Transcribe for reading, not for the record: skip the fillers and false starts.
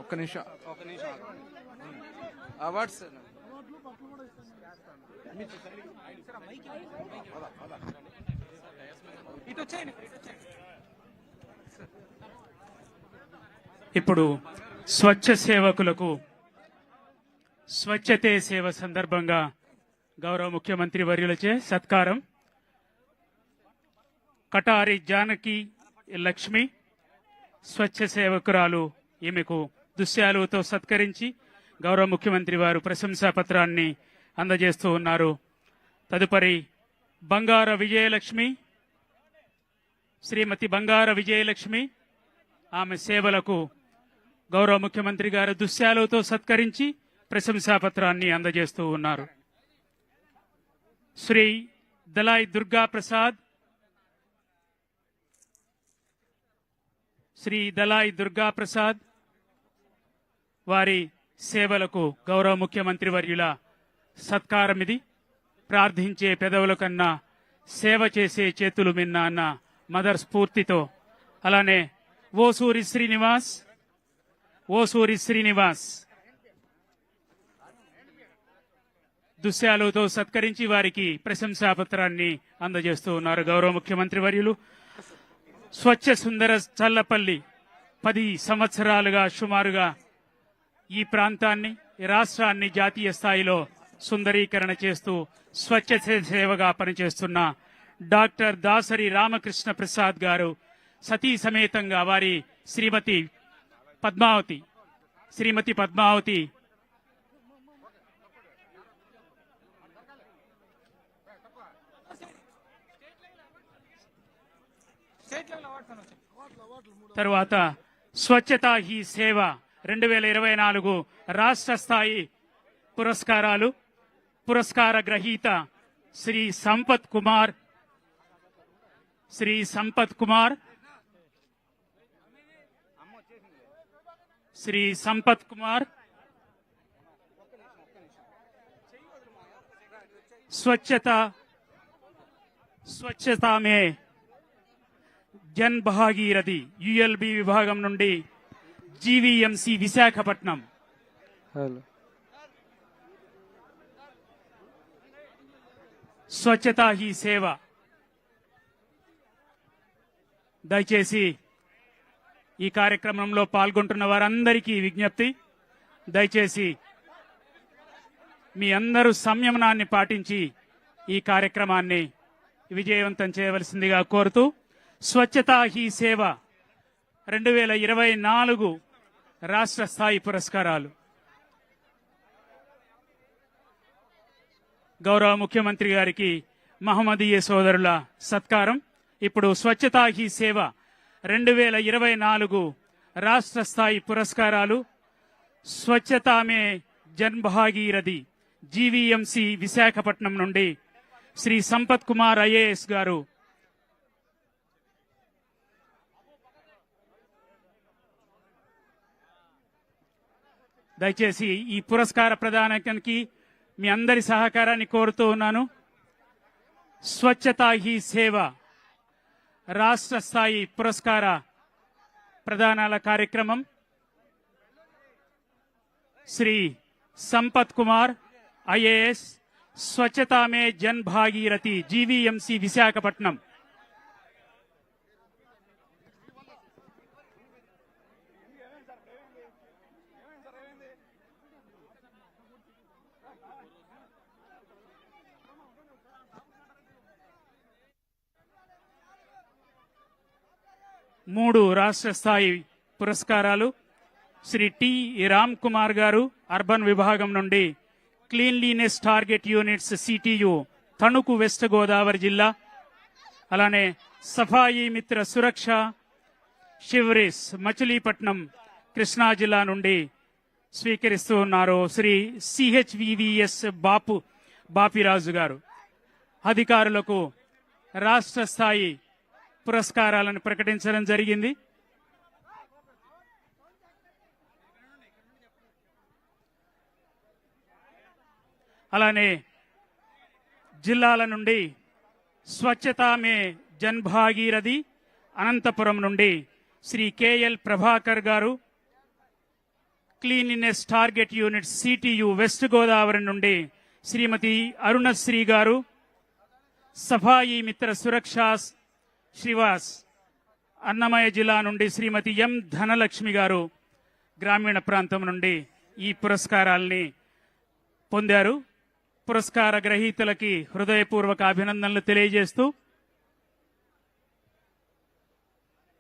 ఒక్క నిమిషం అవార్డ్స్ ఇప్పుడు స్వచ్ఛ సేవకులకు స్వచ్ఛతే సేవ సందర్భంగా గౌరవ ముఖ్యమంత్రి వర్యులచే సత్కారం. కటారి జానకి లక్ష్మి స్వచ్ఛ సేవకురాలు, ఈమెకు దుశ్శాలువతో సత్కరించి గౌరవ ముఖ్యమంత్రి వారు ప్రశంసా పత్రాన్ని అందజేస్తూ ఉన్నారు. తదుపరి బంగార విజయలక్ష్మి, శ్రీమతి బంగార విజయలక్ష్మి, ఆమె సేవలకు గౌరవ ముఖ్యమంత్రి గారు దుశ్శాలువతో సత్కరించి ప్రశంసా పత్రాన్ని అందజేస్తూ ఉన్నారు. శ్రీ దలాయి దుర్గా ప్రసాద్, శ్రీ దలాయి దుర్గా ప్రసాద్ వారి సేవలకు గౌరవ ముఖ్యమంత్రి వర్యుల సత్కారం ఇది. ప్రార్థించే పెదవుల కన్నా సేవ చేసే చేతులు మిన్న అన్న మదర్ స్ఫూర్తితో, అలానే ఓసూరి శ్రీనివాస్ దుశ్శాలువతో సత్కరించి వారికి ప్రశంసా పత్రాన్ని అందజేస్తూ ఉన్నారు గౌరవ ముఖ్యమంత్రి వర్యులు. స్వచ్ఛ సుందర చల్లపల్లి 10 సంవత్సరాలుగా సుమారుగా ఈ ప్రాంతాన్ని, ఈ రాష్ట్రాన్ని జాతీయ స్థాయిలో సుందరీకరణ చేస్తూ స్వచ్ఛ సేవగా పనిచేస్తున్న డాక్టర్ దాసరి రామకృష్ణ ప్రసాద్ గారు సతీ సమేతంగా వారి శ్రీమతి పద్మావతి తరువాత స్వచ్ఛతా హీ సేవ 2024 రాష్ట్ర స్థాయి పురస్కార గ్రహీత శ్రీ సంపత్ కుమార్ స్వచ్ఛతా మే జన్ భాగీరథి యుఎల్బి విభాగం నుండి జీవీఎంసీ విశాఖపట్నం. స్వచ్ఛతా హీ సేవ. దయచేసి ఈ కార్యక్రమంలో పాల్గొంటున్న వారందరికీ విజ్ఞప్తి, దయచేసి మీ అందరూ సంయమనాన్ని పాటించి ఈ కార్యక్రమాన్ని విజయవంతం చేయవలసిందిగా కోరుతూ, స్వచ్ఛతా హీ సేవ 2024 రాష్ట్ర స్థాయి పురస్కారాలు గౌరవ ముఖ్యమంత్రి గారికి మహమ్మదీయ సోదరుల సత్కారం. ఇప్పుడు స్వచ్ఛతా హీ సేవ 2024 రాష్ట్ర స్థాయి పురస్కారాలు స్వచ్ఛతా మే జన్ భాగీరథి జీవీఎంసీ విశాఖపట్నం నుండి శ్రీ సంపత్ కుమార్ ఐఏఎస్ గారు దయచేసి ఈ పురస్కార ప్రదానానికి మీ అందరి సహకారాన్ని కోరుతూ ఉన్నాను. స్వచ్ఛతా హీ సేవ రాష్ట్ర స్థాయి పురస్కార ప్రదానాల కార్యక్రమం శ్రీ సంపత్ కుమార్ ఐఏఎస్ స్వచ్ఛతా మే జన్ భాగీరథి జీవీఎంసీ విశాఖపట్నం. మూడు రాష్ట్ర స్థాయి పురస్కారాలు శ్రీ టి రామ్ కుమార్ గారు అర్బన్ విభాగం నుండి cleanliness target units CTU Tanuku west Godavari జిల్లా, అలానే సఫాయి మిత్ర సురక్ష షివరీస్ మచిలీపట్నం కృష్ణా జిల్లా నుండి స్వీకరిస్తూ ఉన్నారు శ్రీ సిహెచ్వివిఎస్ బాపిరాజు గారు. అధికారులకు రాష్ట్ర స్థాయి పురస్కారాలను ప్రకటించడం జరిగింది. అలానే జిల్లాల నుండి స్వచ్ఛతా మే జన్ భాగీరథి అనంతపురం నుండి శ్రీ కెఎల్ ప్రభాకర్ గారు, cleanliness target unit CTU west Godavari నుండి శ్రీమతి అరుణశ్రీ గారు, సఫాయి మిత్ర సురక్షా శ్రీవాస్ అన్నమయ్య జిల్లా నుండి శ్రీమతి ఎం ధనలక్ష్మి గారు గ్రామీణ ప్రాంతం నుండి ఈ పురస్కారాల్ని పొందారు. పురస్కార గ్రహీతలకి హృదయపూర్వక అభినందనలు తెలియజేస్తూ